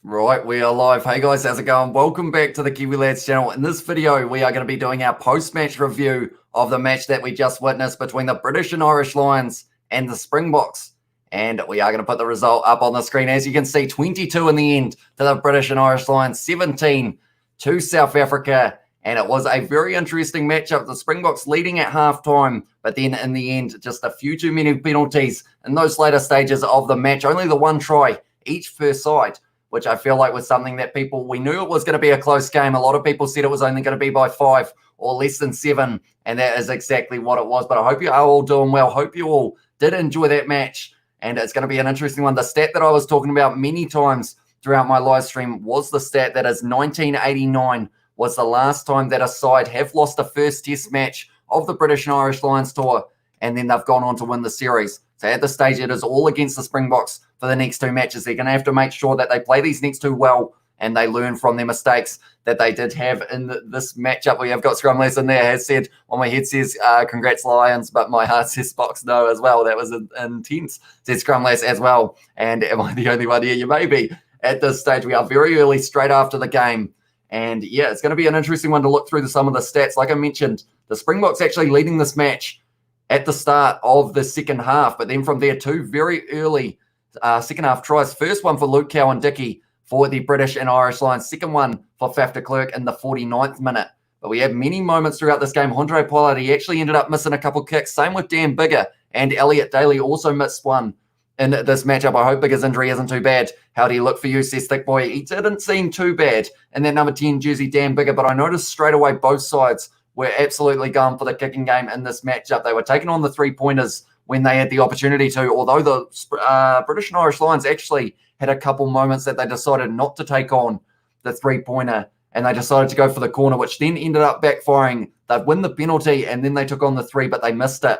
Right, we are live. Hey guys, how's it going? Welcome back to the Kiwi Lads channel. In this video, we are going to be doing our post-match review of the match that we just witnessed between the British and Irish Lions and the Springboks. And we are going to put the result up on the screen. As you can see, 22 in the end to the British and Irish Lions, 17 to South Africa. And it was a very interesting matchup. The Springboks leading at halftime, but then in the end, just a few too many penalties in those later stages of the match. Only the one try each per side, which I feel like was something that we knew it was going to be a close game. A lot of people said it was only going to be by 5 or less than 7, and that is exactly what it was. But I hope you are all doing well. Hope you all did enjoy that match, and it's going to be an interesting one. The stat that I was talking about many times throughout my live stream was the stat that is 1989 was the last time that a side have lost a first test match of the British and Irish Lions tour, and then they've gone on to win the series. So at this stage, it is all against the Springboks for the next two matches. They're going to have to make sure that they play these next two well and they learn from their mistakes that they did have in this matchup. We have got Scrum lesson there, has said, on my head says, congrats Lions, but my heart says Box no as well. That was intense, said Scrum Les as well. And am I the only one here? You may be. At this stage, we are very early, straight after the game. And yeah, it's going to be an interesting one to look through some of the stats. Like I mentioned, the Springboks actually leading this match at the start of the second half, but then from there, two very early second half tries. First one for Luke Cowan-Dickie for the British and Irish Lions. Second one for Faf de Klerk in the 49th minute. But we had many moments throughout this game. Andre Pollard, he actually ended up missing a couple kicks. Same with Dan Biggar, and Elliot Daly also missed one in this matchup. I hope Biggar's injury isn't too bad. How do you look for you, says Thick Boy? He didn't seem too bad in that number 10 jersey, Dan Biggar, but I noticed straight away both sides were absolutely going for the kicking game in this matchup. They were taking on the three-pointers when they had the opportunity to, although the British and Irish Lions actually had a couple moments that they decided not to take on the three-pointer, and they decided to go for the corner, which then ended up backfiring. They'd win the penalty, and then they took on the three, but they missed it.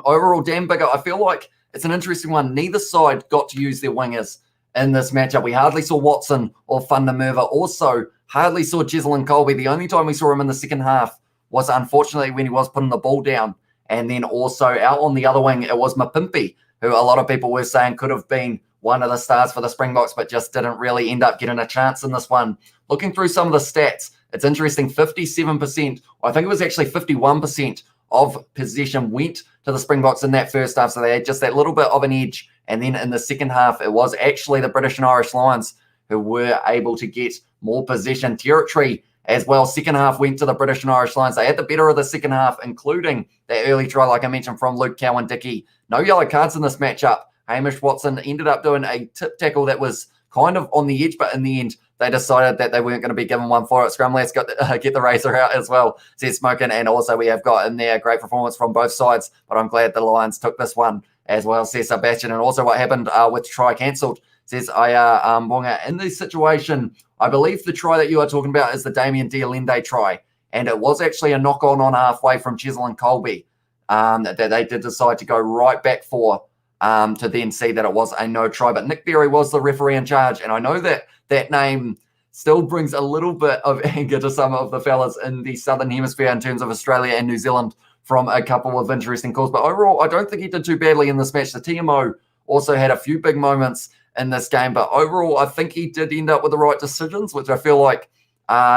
Overall, Dan Biggar, I feel like it's an interesting one. Neither side got to use their wingers in this matchup. We hardly saw Watson or Van der Merwe. Also, hardly saw Cheslin Colby. The only time we saw him in the second half was unfortunately when he was putting the ball down. And then also out on the other wing, it was Mapimpi, who a lot of people were saying could have been one of the stars for the Springboks, but just didn't really end up getting a chance in this one. Looking through some of the stats, it's interesting, 57%, I think it was actually 51% of possession went to the Springboks in that first half, so they had just that little bit of an edge. And then in the second half, it was actually the British and Irish Lions who were able to get more possession territory as well. Second half went to the British and Irish Lions. They had the better of the second half, including that early try, like I mentioned, from Luke Cowan-Dickie. No yellow cards in this matchup. Hamish Watson ended up doing a tip tackle that was kind of on the edge, but in the end, they decided that they weren't going to be given one for it. Scrum Let's got get the razor out as well, says Smokin'. And also we have got in there a great performance from both sides, but I'm glad the Lions took this one as well, says Sebastian. And also what happened with try cancelled, says Aya Bonga. In this situation, I believe the try that you are talking about is the Damien Dialende try, and it was actually a knock-on on halfway from Cheslin Colby that they did decide to go right back for to then see that it was a no try. But Nick Berry was the referee in charge, and I know that that name still brings a little bit of anger to some of the fellas in the Southern Hemisphere in terms of Australia and New Zealand from a couple of interesting calls. But overall, I don't think he did too badly in this match. The TMO also had a few big moments in this game, but overall, I think he did end up with the right decisions, which I feel like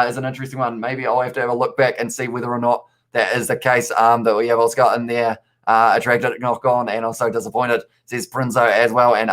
is an interesting one. Maybe I'll have to have a look back and see whether or not that is the case. That we have also got in there a tragic knock on, and also disappointed, says Prinzo as well. And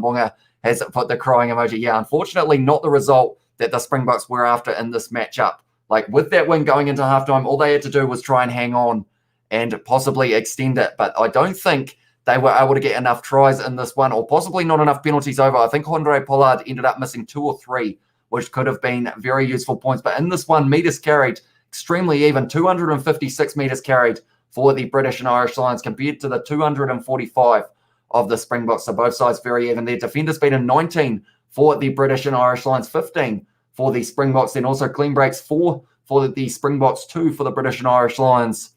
Bonga has put the crying emoji. Yeah, unfortunately, not the result that the Springboks were after in this matchup. Like with that win going into halftime, all they had to do was try and hang on and possibly extend it. But I don't think they were able to get enough tries in this one, or possibly not enough penalties over. I think Andre Pollard ended up missing 2 or 3, which could have been very useful points. But in this one, meters carried extremely even, 256 meters carried for the British and Irish Lions compared to the 245 of the Springboks. So both sides very even. Their defenders beaten 19 for the British and Irish Lions, 15 for the Springboks. Then also clean breaks 4 for the Springboks, 2 for the British and Irish Lions.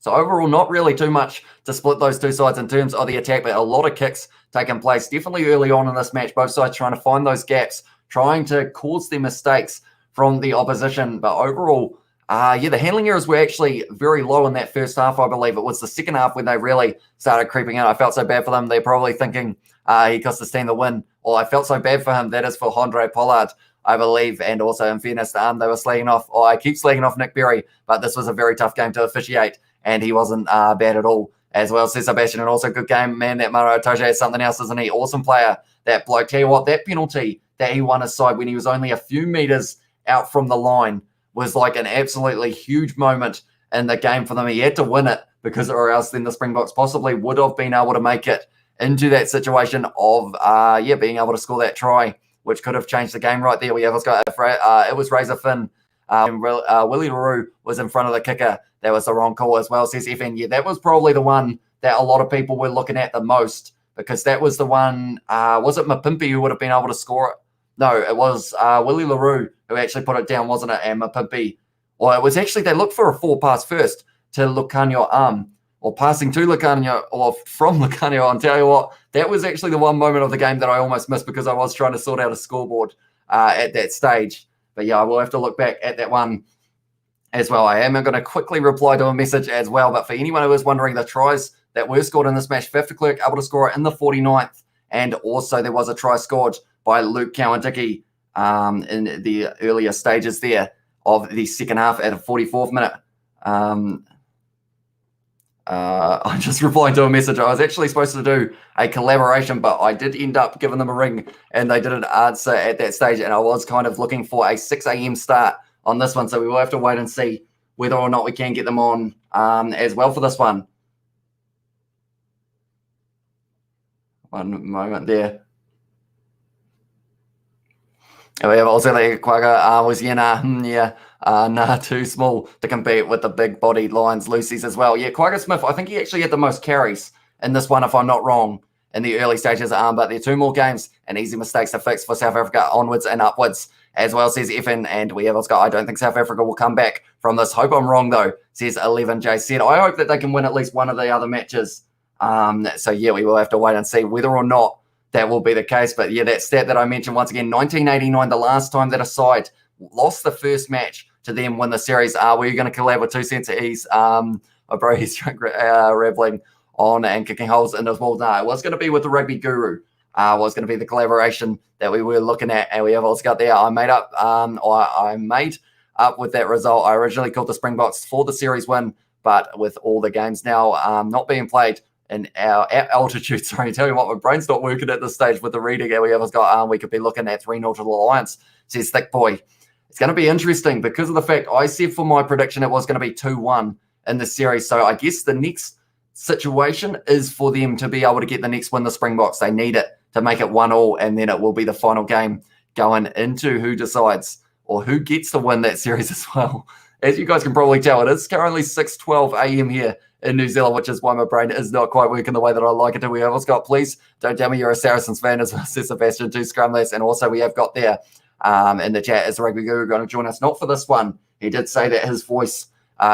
So overall, not really too much to split those two sides in terms of the attack, but a lot of kicks taking place definitely early on in this match. Both sides trying to find those gaps, trying to cause their mistakes from the opposition. But overall, yeah, the handling errors were actually very low in that first half, I believe. It was the second half when they really started creeping out. I felt so bad for them. They're probably thinking, He cost his team the win. Well, I felt so bad for him. That is for Andre Pollard, I believe. And also, in fairness, they were slagging off, or I keep slagging off Nick Berry, but this was a very tough game to officiate, and he wasn't bad at all. As well, says Sebastian, and also good game. Man, that Maro Itoje is something else, isn't he? Awesome player, that bloke. Tell you what, that penalty that he won his side when he was only a few meters out from the line was like an absolutely huge moment in the game for them. He had to win it, because or else then the Springboks possibly would have been able to make it into that situation of being able to score that try, which could have changed the game right there. We have got it was Razor Finn. Willie LaRue was in front of the kicker. That was the wrong call as well, says FN. Yeah, that was probably the one that a lot of people were looking at the most, because that was the one, was it Mapimpi who would have been able to score it? No, it was Willie LaRue who actually put it down, wasn't it? And Mapimpi, or it was actually, they looked for a full pass first to Lucanio, or passing to Lucanio, or from Lucanio. I'll tell you what, that was actually the one moment of the game that I almost missed, because I was trying to sort out a scoreboard at that stage. But yeah, I will have to look back at that one as well. I am going to quickly reply to a message as well. But for anyone who is wondering, the tries that were scored in this match, Faf de Klerk able to score it in the 49th. And also there was a try scored by Luke Cowan-Dickie in the earlier stages there of the second half at a 44th minute. I'm just replying to a message. I was actually supposed to do a collaboration, but I did end up giving them a ring and they didn't answer at that stage. And I was kind of looking for a 6 a.m. start on this one. So we will have to wait and see whether or not we can get them on as well for this one. One moment there. We have also the Quagga was too small to compete with the big-bodied Lions Lucy's as well. Yeah, Quagga Smith, I think he actually had the most carries in this one, if I'm not wrong, in the early stages. But there are 2 more games and easy mistakes to fix for South Africa onwards and upwards as well, says Evan. And we have got, I don't think South Africa will come back from this. Hope I'm wrong, though, says 11J said. I hope that they can win at least one of the other matches. So, yeah, we will have to wait and see whether or not that will be the case. But, yeah, that stat that I mentioned, once again, 1989, the last time that a side lost the first match to them win the series. Were you going to collab with 2 cents at ease? Bro, he's rambling on and kicking holes in his wall. No, it was going to be with the Rugby Guru. Was going to be the collaboration that we were looking at, and we have also got there. I made up with that result. I originally called the Springboks for the series win, but with all the games now not being played in our at altitude, sorry, tell you what, my brain's not working at this stage with the reading. And we have got we could be looking at 3-0 to the Lions, says Thick Boy. It's going to be interesting because of the fact I said for my prediction it was going to be 2-1 in the series. So I guess the next situation is for them to be able to get the next win, the Springboks. They need it to make it 1-1, and then it will be the final game going into who decides or who gets to win that series as well. As you guys can probably tell, it is currently 6:12 a.m. here in New Zealand, which is why my brain is not quite working the way that I like it to. We have also got, please don't tell me you're a Saracens fan, as well, says Sebastian, 2 Scrumless. And also we have got there in the chat, is the Rugby Guru going to join us? Not for this one. He did say that his voice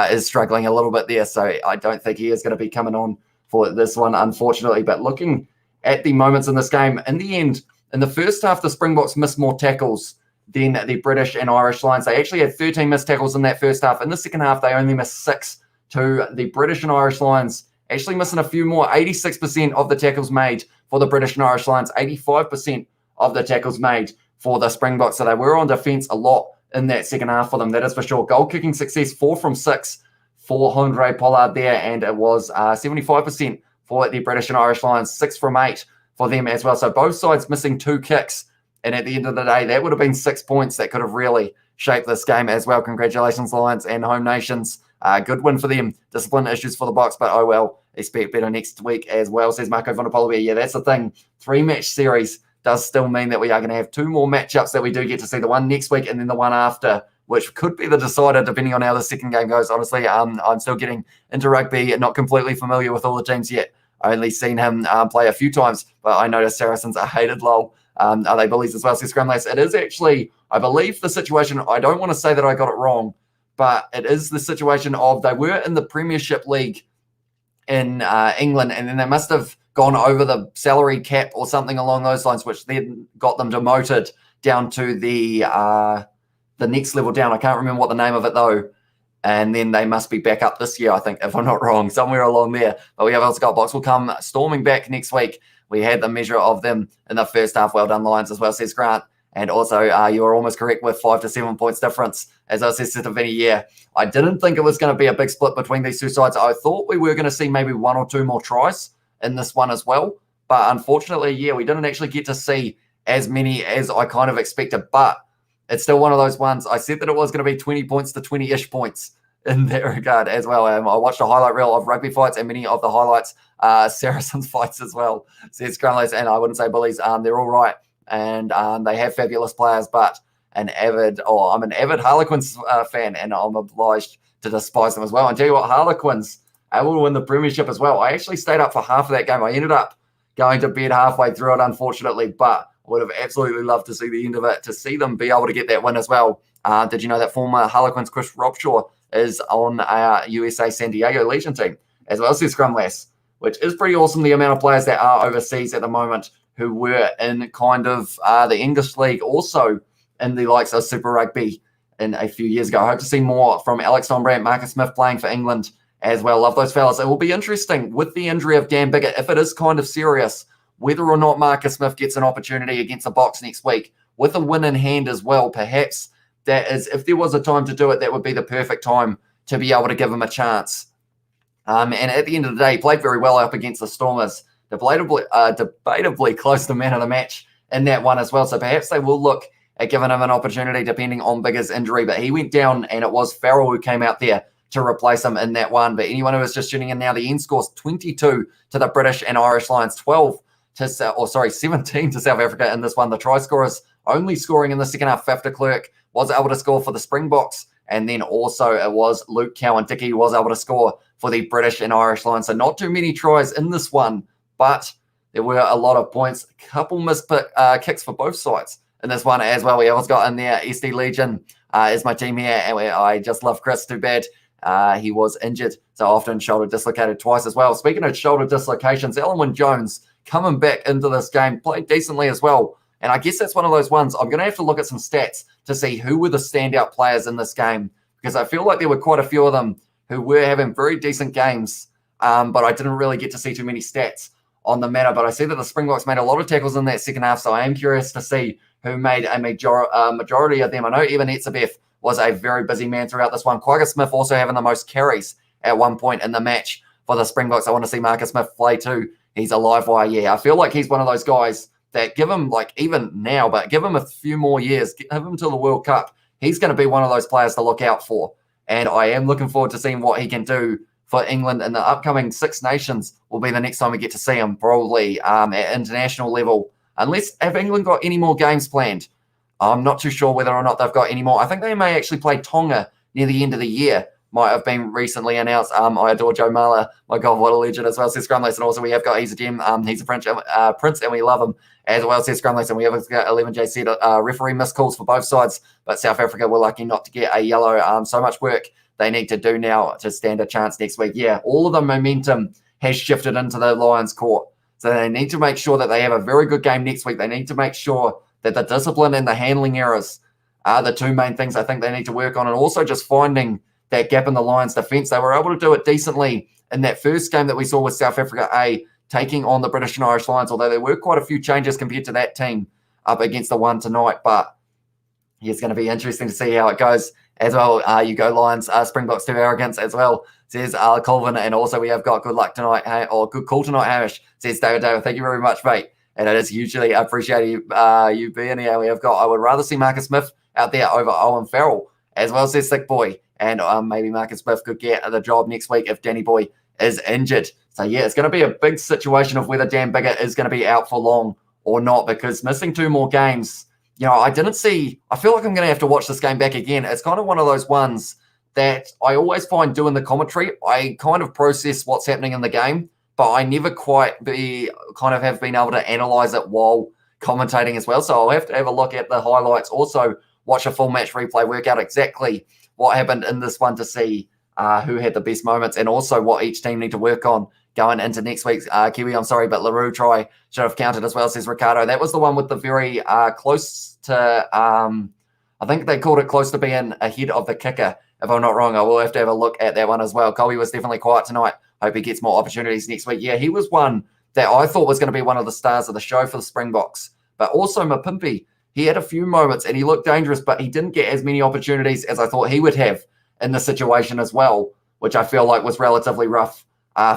is struggling a little bit there, so I don't think he is going to be coming on for this one, unfortunately. But looking at the moments in this game, in the end, in the first half, the Springboks missed more tackles than the British and Irish Lions. They actually had 13 missed tackles in that first half. In the second half, they only missed 6 to the British and Irish Lions, actually missing a few more. 86% of the tackles made for the British and Irish Lions, 85% of the tackles made for the Springboks. So they were on defence a lot in that second half for them, that is for sure. Goal kicking success, 4 from 6 for Andre Pollard there, and it was 75% for the British and Irish Lions, 6 from 8 for them as well. So both sides missing 2 kicks, and at the end of the day, that would have been 6 points that could have really shaped this game as well. Congratulations, Lions and Home Nations. Good win for them. Discipline issues for the Boks, but oh well. Expect better next week as well, says Marco Vonapolobia. Yeah, that's the thing. 3-match series does still mean that we are going to have 2 more matchups that we do get to see, the one next week and then the one after, which could be the decider depending on how the second game goes. Honestly, I'm still getting into rugby and not completely familiar with all the teams yet. I only seen him play a few times, but I noticed Saracens are hated lol. Are they bullies as well, says Scrumlass? It is actually, I believe, the situation. I don't want to say that I got it wrong, but it is the situation of they were in the Premiership League in England, and then they must have gone over the salary cap or something along those lines, which then got them demoted down to the next level down. I can't remember what the name of it though. And then they must be back up this year, I think, if I'm not wrong, somewhere along there. But we have also got Boks will come storming back next week We had the measure of them in the first half. Well done, Lions, as well, says Grant. And also, you were almost correct with 5 to 7 points difference. As I said to Vinny, yeah, I didn't think it was going to be a big split between these two sides. I thought we were going to see maybe 1 or 2 more tries in this one as well. But unfortunately, yeah, we didn't actually get to see as many as I kind of expected. But it's still one of those ones. I said that it was going to be 20 points to 20-ish points in that regard as well. I watched a highlight reel of rugby fights and many of the highlights, Saracens fights as well. Says Scrum, and I wouldn't say bullies. They're all right. And they have fabulous players, but I'm an avid Harlequins fan, and I'm obliged to despise them as well. And tell you what, Harlequins able to win the premiership as well. I actually stayed up for half of that game. I ended up going to bed halfway through it, unfortunately, but I would have absolutely loved to see the end of it, to see them be able to get that win as well. Did you know that former Harlequins Chris Robshaw is on our USA San Diego Legion team, as well as their Scrum Lass, which is pretty awesome, the amount of players that are overseas at the moment who were in kind of the English League, also in the likes of Super Rugby in a few years ago. I hope to see more from Alex Dombrandt, Marcus Smith playing for England as well. Love those fellas. It will be interesting with the injury of Dan Biggett, if it is kind of serious, whether or not Marcus Smith gets an opportunity against the Boks next week with a win in hand as well. Perhaps that is, if there was a time to do it, that would be the perfect time to be able to give him a chance. And at the end of the day, he played very well up against the Stormers. Debatably close to man of the match in that one as well. So perhaps they will look at giving him an opportunity depending on Bigger's injury. But he went down, and it was Farrell who came out there to replace him in that one. But anyone who is just tuning in now, the end score's 22 to the British and Irish Lions, 17 to South Africa in this one. The try scorers only scoring in the second half. Faf de Klerk was able to score for the Springboks. And then also it was Luke Cowan-Dickey who was able to score for the British and Irish Lions. So not too many tries in this one, but there were a lot of points. A couple missed kicks for both sides in this one as well. We always got in there. SD Legion is my team here, and I just love Chris. Too bad he was injured, so often shoulder dislocated twice as well. Speaking of shoulder dislocations, Elwyn Jones coming back into this game, played decently as well. And I guess that's one of those ones. I'm going to have to look at some stats to see who were the standout players in this game, because I feel like there were quite a few of them who were having very decent games, but I didn't really get to see too many stats on the matter. But I see that the Springboks made a lot of tackles in that second half, so I am curious to see who made a majority of them. I know Evan Etzebeth was a very busy man throughout this one. Quagga Smith also having the most carries at one point in the match for the Springboks. I want to see Marcus Smith play too. He's a live wire. Yeah, I feel like he's one of those guys that give him, like, even now, but give him a few more years, give him to the World Cup. He's going to be one of those players to look out for. And I am looking forward to seeing what he can do for England in the upcoming Six Nations. Will be the next time we get to see him, probably at international level. Unless, have England got any more games planned? I'm not too sure whether or not they've got any more. I think they may actually play Tonga near the end of the year. Might have been recently announced. I adore Joe Marler. My God, what a legend as well. Says Scrumlace. And also we have got, he's a gem. He's a French prince, and we love him as well. Says Scrumlace. And we have got 11J said referee missed calls for both sides, but South Africa were lucky not to get a yellow. So much work they need to do now to stand a chance next week. Yeah, all of the momentum has shifted into the Lions' court. So they need to make sure that they have a very good game next week. They need to make sure that the discipline and the handling errors are the two main things I think they need to work on. And also just finding that gap in the Lions' defence. They were able to do it decently in that first game that we saw with South Africa A, taking on the British and Irish Lions, although there were quite a few changes compared to that team up against the one tonight. But it's going to be interesting to see how it goes as well. You go Lions, Springboks to arrogance as well, says Colvin. And also we have got good luck tonight, or good call tonight, Hamish, says David. Thank you very much, mate. And it is hugely appreciated you being here. We have got, I would rather see Marcus Smith out there over Owen Farrell, as well, says Thick Boy. And maybe Marcus Smith could get the job next week if Danny Boy is injured. So, yeah, it's going to be a big situation of whether Dan Biggett is going to be out for long or not, because missing 2 more games, I feel like I'm going to have to watch this game back again. It's kind of one of those ones that I always find doing the commentary, I kind of process what's happening in the game, but I never quite have been able to analyze it while commentating as well. So I'll have to have a look at the highlights, also watch a full match replay, work out exactly what happened in this one to see who had the best moments, and also what each team need to work on going into next week's Kiwi. I'm sorry, but LaRue try should have counted as well, says Ricardo. That was the one with the very close to, I think they called it close to being ahead of the kicker. If I'm not wrong, I will have to have a look at that one as well. Colby was definitely quiet tonight. Hope he gets more opportunities next week. Yeah, he was one that I thought was going to be one of the stars of the show for the Springboks. But also Mapimpi, he had a few moments and he looked dangerous, but he didn't get as many opportunities as I thought he would have in the situation as well, which I feel like was relatively rough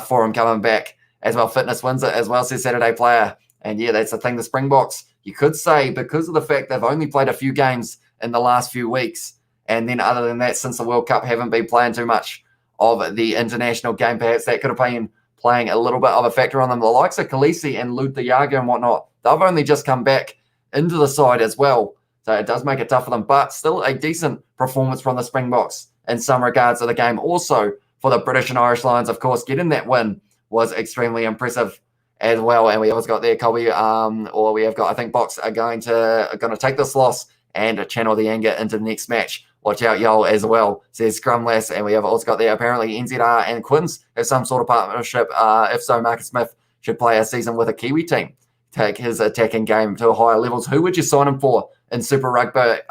for him coming back as well. Fitness wins it as well, says Saturday Player. And yeah, that's the thing. The Springboks, you could say, because of the fact they've only played a few games in the last few weeks, and then other than that, since the World Cup, haven't been playing too much of the international game, perhaps that could have been playing a little bit of a factor on them. The likes of Khaleesi and Luthiaga and whatnot, they've only just come back into the side as well. So it does make it tough for them, but still a decent performance from the Springboks in some regards of the game. Also for the British and Irish Lions, of course, getting that win was extremely impressive as well. And we always got there, Colby, or we have got, I think, Boks are going to take this loss and channel the anger into the next match. Watch out, y'all, as well, says Scrum Lass. And we have also got there, apparently, NZR and Quins have some sort of partnership. If so, Marcus Smith should play a season with a Kiwi team, take his attacking game to higher levels. Who would you sign him for in Super Rugby,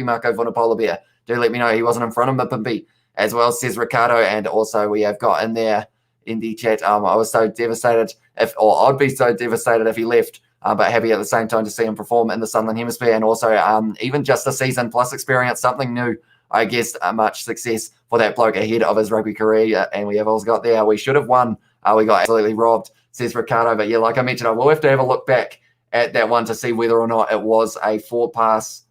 Marco Vunipola Bear? Do let me know. He wasn't in front of Mapimpi as well, says Ricardo. And also we have got in there in the chat, I was so devastated I'd be so devastated if he left, but happy at the same time to see him perform in the Southern Hemisphere, and also even just a season plus experience, something new, I guess. Much success for that bloke ahead of his rugby career. And we have also got there, we should have won. We got absolutely robbed, says Ricardo. But yeah, like I mentioned, I will have to have a look back at that one to see whether or not it was a forward pass.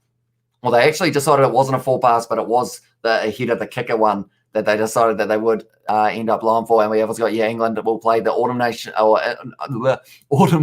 Well, they actually decided it wasn't a forward pass, but it was the ahead of the kicker one that they decided that they would end up lying for. And we have also got, England will play the Autumn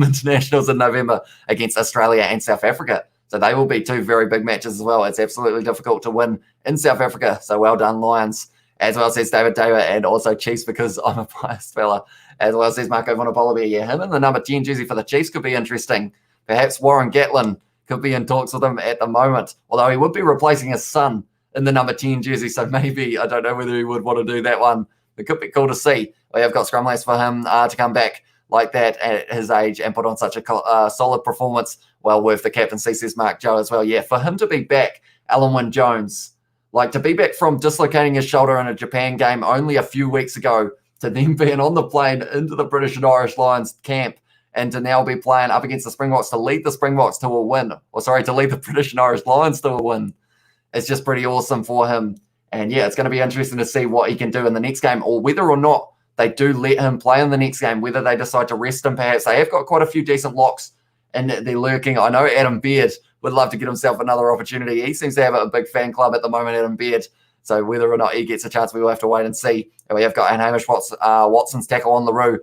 Internationals in November against Australia and South Africa. So they will be two very big matches as well. It's absolutely difficult to win in South Africa. So well done, Lions, as well, says David David, and also Chiefs, because I'm a biased fella, as well, says Marco Vunipola. Yeah, him and the number 10 jersey for the Chiefs could be interesting. Perhaps Warren Gatlin could be in talks with him at the moment, although he would be replacing his son in the number 10 jersey, so maybe, I don't know whether he would want to do that one. It could be cool to see. We have got Scrum Lass for him to come back like that at his age and put on such a solid performance. Well worth the captaincy, says Mark Joe as well. Yeah, for him to be back, Alan Wynne Jones, like to be back from dislocating his shoulder in a Japan game only a few weeks ago to then being on the plane into the British and Irish Lions camp and to now be playing up against the Springboks to lead the Springboks to a win, to lead the British and Irish Lions to a win. It's just pretty awesome for him. And yeah, it's going to be interesting to see what he can do in the next game, or whether or not they do let him play in the next game, whether they decide to rest him perhaps. They have got quite a few decent locks and they're lurking. I know Adam Beard would love to get himself another opportunity. He seems to have a big fan club at the moment, Adam Beard. So whether or not he gets a chance, we will have to wait and see. And we have got Hamish Watson's tackle on LaRue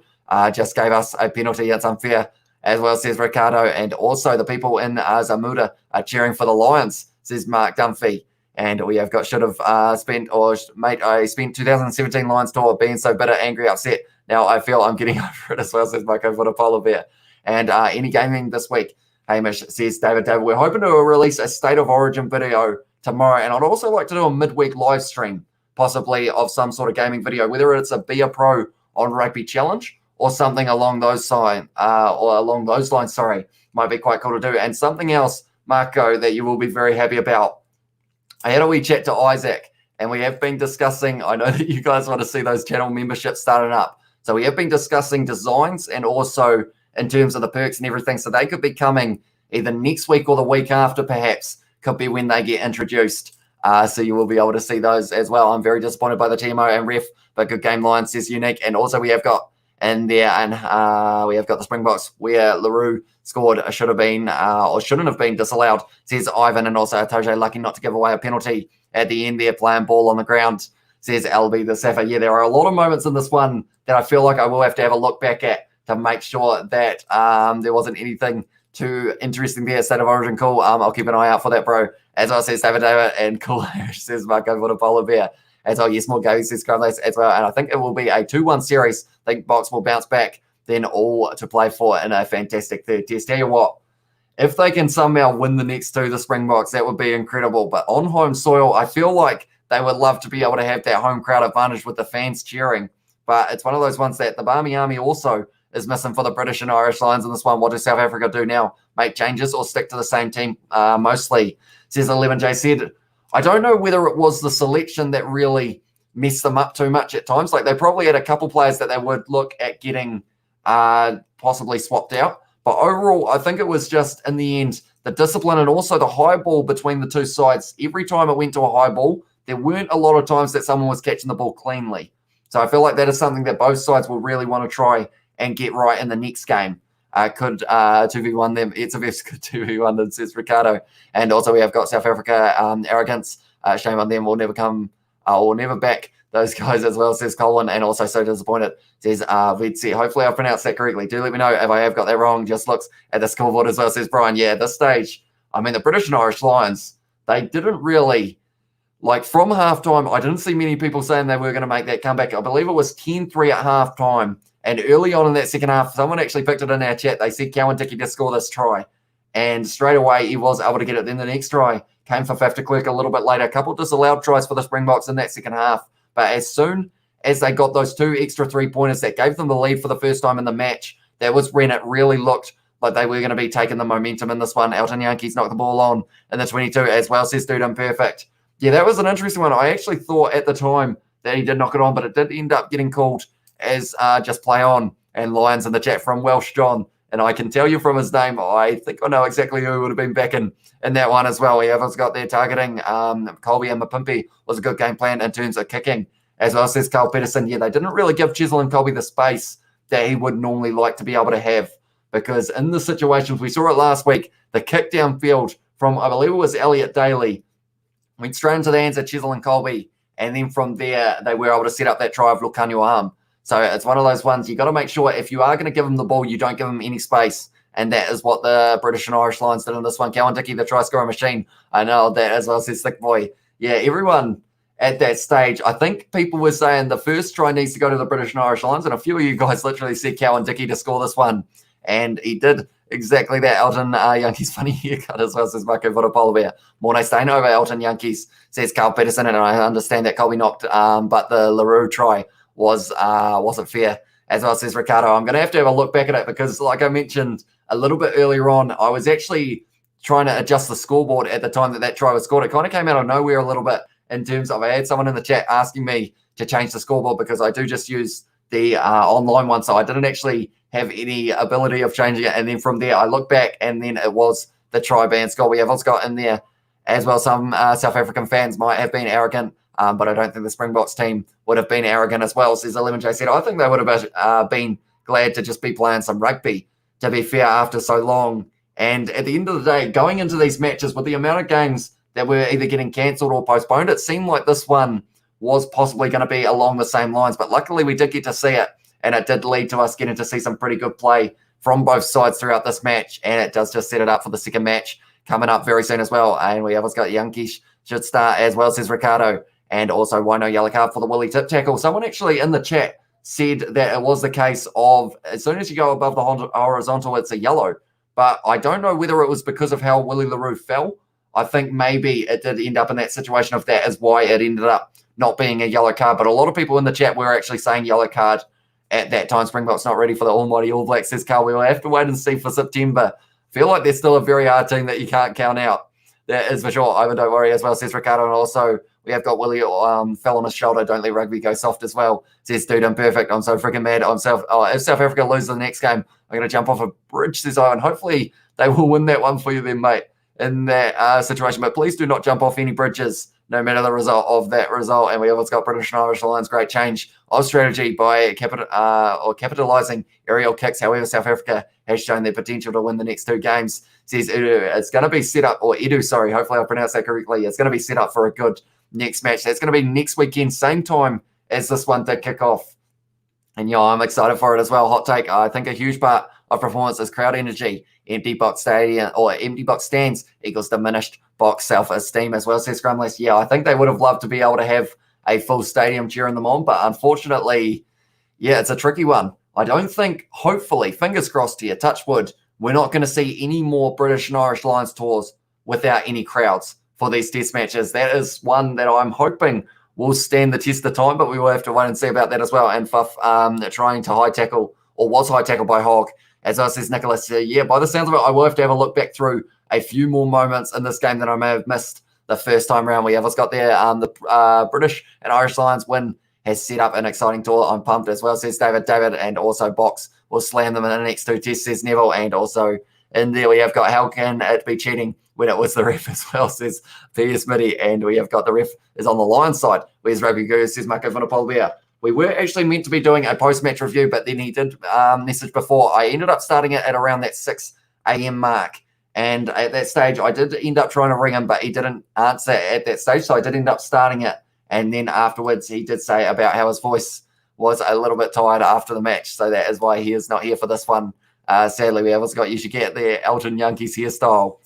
just gave us a penalty. It's unfair, as well, says Ricardo. And also the people in Zamuda are cheering for the Lions, says Mark Dunphy. And we have got spent 2017 Lions tour being so bitter, angry, upset. Now I feel I'm getting over it as well, says Marco Vunipola Bear. And any gaming this week, Hamish, says David David. We're hoping to release a State of Origin video tomorrow. And I'd also like to do a midweek live stream, possibly of some sort of gaming video, whether it's a Be a Pro on Rugby Challenge or something along those lines, might be quite cool to do. And something else, Marco, that you will be very happy about. I had a wee chat to Isaac, and we have been discussing, I know that you guys want to see those channel memberships starting up. So we have been discussing designs and also in terms of the perks and everything. So they could be coming either next week or the week after, perhaps, could be when they get introduced. So you will be able to see those as well. I'm very disappointed by the TMO and ref, but good game line, says Unique. And also we have got in there, and we have got the Springboks where LaRue scored should have been or shouldn't have been disallowed, says Ivan. And also Toje lucky not to give away a penalty at the end there, playing ball on the ground, says LB the Safa. Yeah, there are a lot of moments in this one that I feel like I will have to have a look back at to make sure that there wasn't anything too interesting there. State of Origin, cool. I'll keep an eye out for that, bro. As well, says David David, and cool, says Marco Vunipola Bear. As well, yes, more goes, says Scrum Lass as well. And I think it will be a 2-1 series. I think Boks will bounce back, then all to play for in a fantastic third test. Tell you what, if they can somehow win the next two, the Springboks, that would be incredible. But on home soil, I feel like they would love to be able to have that home crowd advantage with the fans cheering. But it's one of those ones that the Barmy Army also is missing for the British and Irish Lions in this one. What does South Africa do now? Make changes or stick to the same team mostly? Says 11J said, I don't know whether it was the selection that really messed them up too much at times. Like they probably had a couple players that they would look at getting possibly swapped out. But overall, I think it was just, in the end, the discipline and also the high ball between the two sides. Every time it went to a high ball, there weren't a lot of times that someone was catching the ball cleanly. So I feel like that is something that both sides will really want to try and get right in the next game. Could 2v1 them. It's a very good 2v1 them, says Ricardo. And also we have got South Africa arrogance. Shame on them. We'll never come or never back those guys as well, says Colin. And also so disappointed, says Vidsi. Hopefully I pronounced that correctly. Do let me know if I have got that wrong. Just looks at the scoreboard as well, says Brian. Yeah, at this stage, I mean, the British and Irish Lions, they didn't really, like from halftime, I didn't see many people saying they were going to make that comeback. I believe it was 10-3 at halftime. And early on in that second half, someone actually picked it in our chat. They said Cowan Dickey to score this try. And straight away, he was able to get it. Then the next try came for Faf de Klerk a little bit later. A couple of disallowed tries for the Springboks in that second half. But as soon as they got those 2 extra 3-pointers that gave them the lead for the first time in the match, that was when it really looked like they were going to be taking the momentum in this one. Elton Yankees knocked the ball on in the 22 as well, says Dude Imperfect. Yeah, that was an interesting one. I actually thought at the time that he did knock it on, but it did end up getting called as just play on. And Lions in the chat from Welsh John. And I can tell you from his name, I think I know exactly who would have been back in that one as well. Everyone's got their targeting. Colby and Mapimpi was a good game plan in terms of kicking. As well, says Carl Peterson. Yeah, they didn't really give Chisel and Colby the space that he would normally like to be able to have. Because in the situations, we saw it last week, the kick downfield from, I believe it was Elliot Daly, went straight into the hands of Chisel and Colby. And then from there, they were able to set up that try of Lukanyo. So it's one of those ones, you got to make sure if you are going to give them the ball, you don't give them any space. And that is what the British and Irish Lions did in this one. Cowan Dickey, the try scorer machine. I know that as well, says Thick Boy. Yeah, everyone at that stage, I think people were saying the first try needs to go to the British and Irish Lions. And a few of you guys literally said Cowan Dickey to score this one. And he did exactly that. Elton Yankees funny haircut as well, says Marco Vodopolo Bear. Mornay staying over Elton Yankees, says Carl Peterson. And I understand that Colby knocked, but the LaRue try wasn't fair as well, says Ricardo. I'm going to have a look back at it because, like I mentioned a little bit earlier on, I was actually trying to adjust the scoreboard at the time that try was scored. It kind of came out of nowhere a little bit in terms of I had someone in the chat asking me to change the scoreboard because I do just use the online one, so I didn't actually have any ability of changing it. And then from there, I looked back, and then it was the try ban score. We have also got in there as well. Some South African fans might have been arrogant. But I don't think the Springboks team would have been arrogant as well, says 11J said. I think they would have been glad to just be playing some rugby, to be fair, after so long. And at the end of the day, going into these matches with the amount of games that were either getting cancelled or postponed, it seemed like this one was possibly going to be along the same lines. But luckily, we did get to see it, and it did lead to us getting to see some pretty good play from both sides throughout this match. And it does just set it up for the second match coming up very soon as well. And we have also got Yankees should start as well, says Ricardo. And also, why no yellow card for the Willie tip tackle? Someone actually in the chat said that it was the case of as soon as you go above the horizontal, it's a yellow. But I don't know whether it was because of how Willie LaRue fell. I think maybe it did end up in that situation of that is why it ended up not being a yellow card. But a lot of people in the chat were actually saying yellow card at that time. Springbok's not ready for the almighty All Blacks, says Carl. We'll have to wait and see for September. Feel like they're still a very hard team that you can't count out. That is for sure. Ivan, don't worry as well, says Ricardo. And also, we have got Willie fell on his shoulder. Don't let rugby go soft as well, says Dude Imperfect. I'm so freaking mad. If South Africa loses the next game, I'm going to jump off a bridge, says Ivan. Hopefully, they will win that one for you then, mate, in that situation. But please do not jump off any bridges, no matter the result of that result. And we have got British and Irish Lions. Great change of strategy by capitalising aerial kicks. However, South Africa has shown their potential to win the next two games, says Edu. It's going to be set up, or Edu, sorry, hopefully I pronounced that correctly. It's going to be set up for a good next match. That's going to be next weekend, same time as this one did kick off. And yeah, I'm excited for it as well. Hot take. I think a huge part of performance is crowd energy. Empty box stadium or empty box stands equals diminished box self-esteem as well, says Scrumless. Yeah, I think they would have loved to be able to have a full stadium cheering them on, but unfortunately, yeah, it's a tricky one. I don't think, hopefully, fingers crossed here, touch wood, we're not going to see any more British and Irish Lions tours without any crowds for these test matches. That is one that I'm hoping will stand the test of time, but we will have to wait and see about that as well. And Fuff trying to high tackle, or was high tackle by Hogg, as I says Nicholas. Yeah, by the sounds of it, I will have to have a look back through a few more moments in this game that I may have missed the first time around. We have got there the British and Irish Lions win has set up an exciting tour. I'm pumped as well, says David. And also Box will slam them in the next 2 tests, says Neville. And also in there we have got, how can it be cheating when it was the ref as well, says PS Midi. And we have got the ref is on the Lions side. Where's Rugby Guru, says Marco Vinapolvia. We were actually meant to be doing a post-match review, but then he did message before. I ended up starting it at around that 6 a.m. mark. And at that stage, I did end up trying to ring him, but he didn't answer at that stage. So I did end up starting it. And then afterwards, he did say about how his voice was a little bit tired after the match. So that is why he is not here for this one. Sadly, we have also got, you should get the Elton Yankees hairstyle.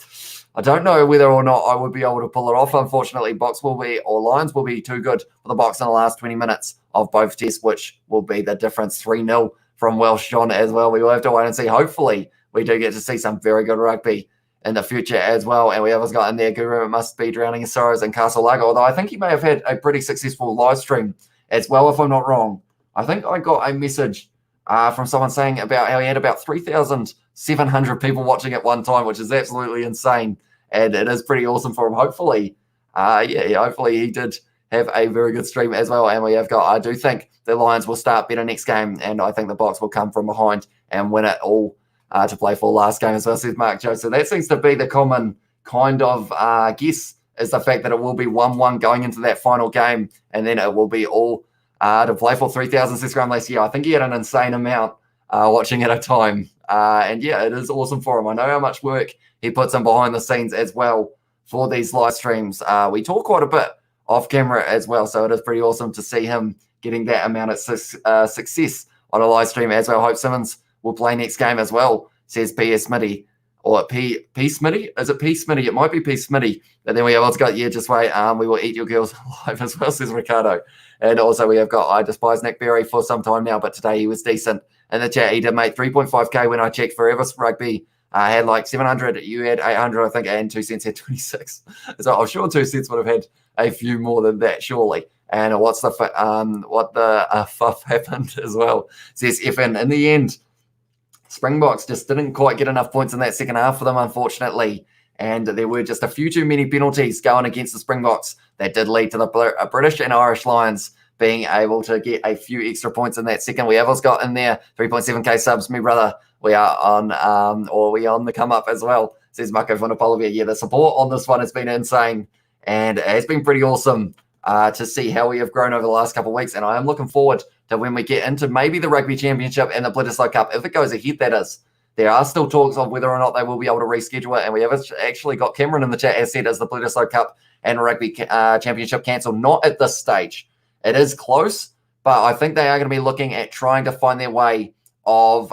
I don't know whether or not I would be able to pull it off. Unfortunately, Box will be, or Lions will be too good for the Box in the last 20 minutes of both tests, which will be the difference. 3-0 from Welsh John as well. We will have to wait and see. Hopefully, we do get to see some very good rugby in the future as well. And we have got in there, Guru must be drowning in sorrows in Castle Lago, although I think he may have had a pretty successful live stream as well, if I'm not wrong. I think I got a message from someone saying about how he had about 3,700 people watching at one time, which is absolutely insane. And it is pretty awesome for him. Hopefully, hopefully he did have a very good stream as well. And we have got, I do think the Lions will start better next game. And I think the Box will come from behind and win it all to play for last game as well, says Mark Joe. So that seems to be the common kind of guess, is the fact that it will be 1-1 going into that final game. And then it will be all to play for 3,000, says Scrum last year. I think he had an insane amount watching at a time. And yeah, it is awesome for him. I know how much work he puts in behind the scenes as well for these live streams. We talk quite a bit off camera as well, so it is pretty awesome to see him getting that amount of success on a live stream as well. Hope Simmons will play next game as well, says PS Smitty. Or P Smitty? Is it P Smitty? It might be P Smitty. But then we have also got, yeah, just wait. We will eat your girls alive as well, says Ricardo. And also we have got, I despise Nick Berry for some time now, but today he was decent. In the chat, he did make 3.5K when I checked. Forever Rugby had like 700. You had 800, I think, and 2 cents had 26. So I'm sure 2 cents would have had a few more than that, surely. And what the fuff happened as well, says FN. In the end, Springboks just didn't quite get enough points in that second half for them, unfortunately. And there were just a few too many penalties going against the Springboks that did lead to the British and Irish Lions being able to get a few extra points in that second. We have also got in there 3.7K subs, me brother. We are on the come up as well, says Marco Vinapolvia. Yeah, the support on this one has been insane, and it has been pretty awesome to see how we have grown over the last couple of weeks. And I am looking forward to when we get into maybe the Rugby Championship and the Bledisloe Cup, if it goes ahead, that is. There are still talks of whether or not they will be able to reschedule it, and we have actually got Cameron in the chat has said, is the Bledisloe Cup and Rugby Championship cancelled? Not at this stage. It is close, but I think they are going to be looking at trying to find their way of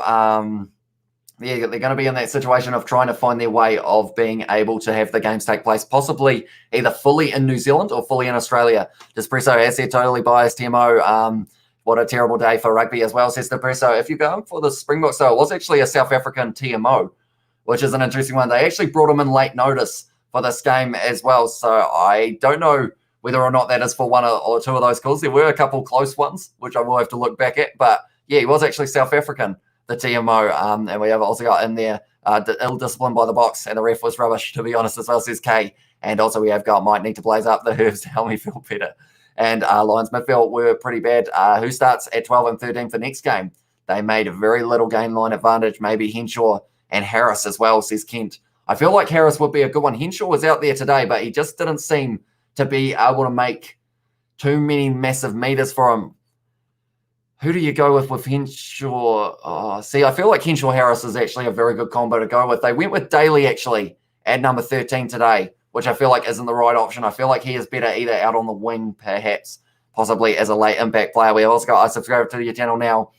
they're going to be in that situation of trying to find their way of being able to have the games take place, possibly either fully in New Zealand or fully in Australia. Despresso has said, totally biased, TMO. What a terrible day for rugby as well, says Despresso. If you're going for the Springboks, though, it was actually a South African TMO, which is an interesting one. They actually brought him in late notice for this game as well. So I don't know whether or not that is for one or two of those calls. There were a couple close ones, which I will have to look back at. But yeah, he was actually South African, the TMO. And we have also got in there ill-disciplined by the Box, and the ref was rubbish, to be honest, as well, says K. And also we have got might need to blaze up the herbs to help me feel better. And Lions midfield were pretty bad. Who starts at 12 and 13 for next game? They made a very little game line advantage, maybe Henshaw and Harris as well, says Kent. I feel like Harris would be a good one. Henshaw was out there today, but he just didn't seem to be able to make too many massive meters for him. Who do you go with Henshaw? See, I feel like Henshaw Harris is actually a very good combo to go with. They went with Daly actually at number 13 today, which I feel like isn't the right option. I feel like he is better either out on the wing, perhaps, possibly as a late impact player. We also got, I subscribe to your channel now.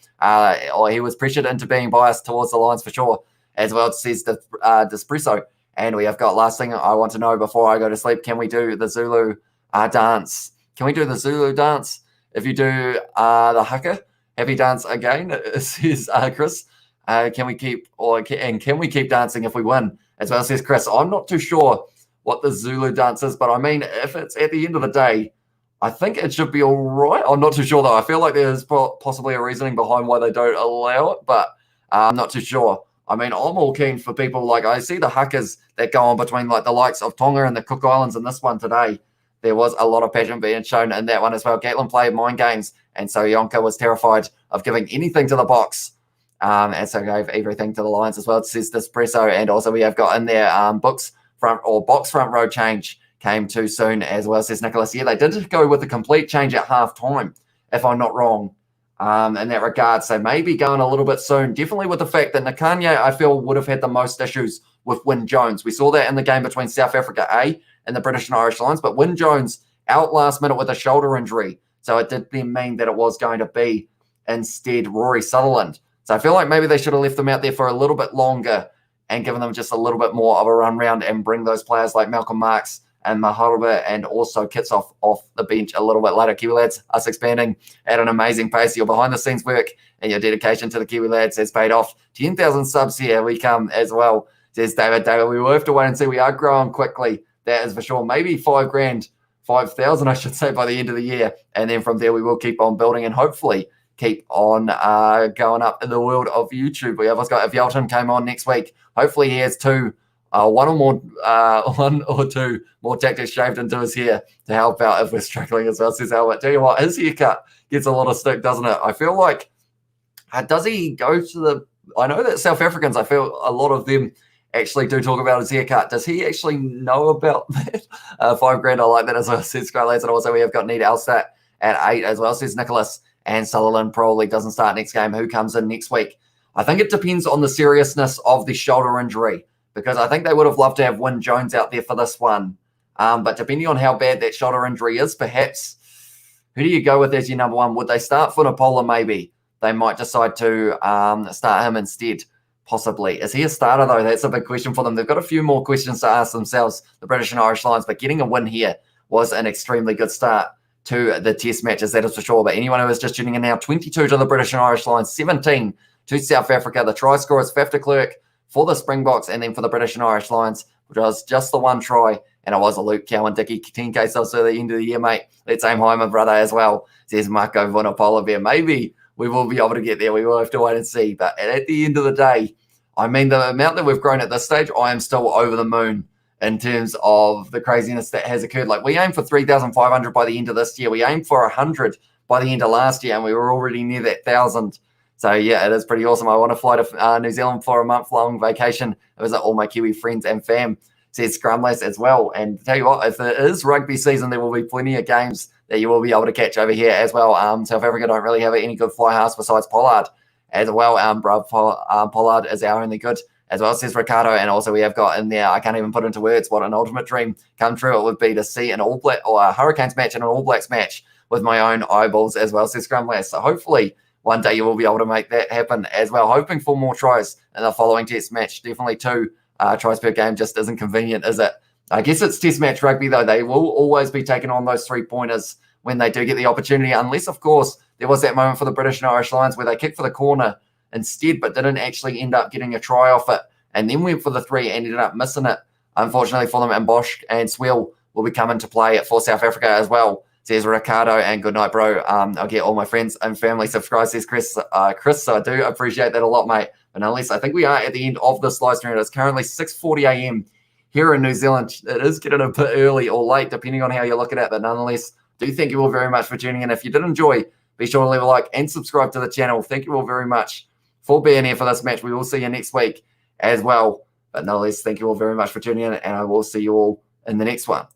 Or he was pressured into being biased towards the Lions for sure, as well, says Despresso. And we have got last thing I want to know before I go to sleep. Can we do the Zulu dance? Can we do the Zulu dance? If you do the haka, happy dance again, says Chris. Can we keep dancing if we win? As well, says Chris. I'm not too sure what the Zulu dance is, but I mean, if it's at the end of the day, I think it should be all right. I'm not too sure, though. I feel like there's possibly a reasoning behind why they don't allow it, but I'm not too sure. I mean, I'm all keen for people, like I see the hakas that go on between like the likes of Tonga and the Cook Islands and this one today. there was a lot of passion being shown in that one as well. Gatland played mind games, and so Yonka was terrified of giving anything to the box. And so gave everything to the Lions as well. It says Despresso, and also we have got in there box front row change came too soon as well, says Nicholas. Yeah, they did go with a complete change at half time, if I'm not wrong, in that regard. So maybe going a little bit soon. Definitely with the fact that Nakanye, I feel, would have had the most issues with Wyn Jones. We saw that in the game between South Africa A and the British and Irish Lions, but Wyn Jones out last minute with a shoulder injury. So it did then mean that it was going to be instead Rory Sutherland. So I feel like maybe they should have left them out there for a little bit longer and given them just a little bit more of a run round and bring those players like Malcolm Marks and Maharuba and also Kits off the bench a little bit later. Kiwi lads, us expanding at an amazing pace. Your behind-the-scenes work and your dedication to the Kiwi lads has paid off. 10,000 subs here we come as well, says David. We will have to wait and see. We are growing quickly, that is for sure. Maybe 5 grand, 5,000 I should say, by the end of the year. And then from there we will keep on building and hopefully keep on going up in the world of YouTube. We have got, if Yelton came on next week, hopefully he has one or two more tactics shaved into his hair to help out if we're struggling as well, says Albert. Tell you what, his haircut gets a lot of stick, doesn't it? I feel like, does he go to the, I know that South Africans, I feel a lot of them actually do talk about his haircut. Does he actually know about that? 5 grand, I like that as well, says Skylays. And also we have got Nita Elstat at 8 as well, says Nicholas. And Sutherland probably doesn't start next game. Who comes in next week? I think it depends on the seriousness of the shoulder injury, because I think they would have loved to have Wyn Jones out there for this one. But depending on how bad that shoulder injury is, perhaps, who do you go with as your number one? Would they start Funapola maybe? They might decide to start him instead, possibly. Is he a starter, though? That's a big question for them. They've got a few more questions to ask themselves, the British and Irish Lions, but getting a win here was an extremely good start to the test matches, that is for sure. But anyone who is just tuning in now, 22 to the British and Irish Lions, 17 to South Africa. The try scorer is Faf de Klerk for the Springboks, and then for the British and Irish Lions, which was just the one try, and it was a Luke Cowan Dickey 10K subs to the end of the year, mate. Let's aim high, my brother, as well, says Marco Vunapola. Maybe we will be able to get there. We will have to wait and see. But at the end of the day, I mean, the amount that we've grown at this stage, I am still over the moon in terms of the craziness that has occurred. Like, we aimed for 3,500 by the end of this year. We aimed for 100 by the end of last year, and we were already near that 1,000. So, yeah, it is pretty awesome. I want to fly to New Zealand for a month-long vacation. It was all my Kiwi friends and fam, says Scrumless as well. And tell you what, if it is rugby season, there will be plenty of games that you will be able to catch over here as well. South Africa don't really have any good fly halves besides Pollard as well. Pollard is our only good as well, says Ricardo. And also we have got in there, I can't even put into words what an ultimate dream come true it would be to see an All Black or a Hurricanes match and an All Blacks match with my own eyeballs as well, says Scrumless. So hopefully one day you will be able to make that happen as well. Hoping for more tries in the following test match. Definitely 2 tries per game just isn't convenient, is it? I guess it's test match rugby, though. They will always be taking on those 3-pointers when they do get the opportunity, unless, of course, there was that moment for the British and Irish Lions where they kicked for the corner instead, but didn't actually end up getting a try off it, and then went for the 3 and ended up missing it, unfortunately for them. And Bosch and Swill will be coming to play for South Africa as well, says Ricardo. And good night, bro. I'll get all my friends and family subscribe, says Chris. So I do appreciate that a lot, mate. But nonetheless, I think we are at the end of this live stream. It's currently 6:40 a.m. here in New Zealand. It is getting a bit early or late, depending on how you're looking at it. But nonetheless, do thank you all very much for tuning in. If you did enjoy, be sure to leave a like and subscribe to the channel. Thank you all very much for being here for this match. We will see you next week as well. But nonetheless, thank you all very much for tuning in, and I will see you all in the next one.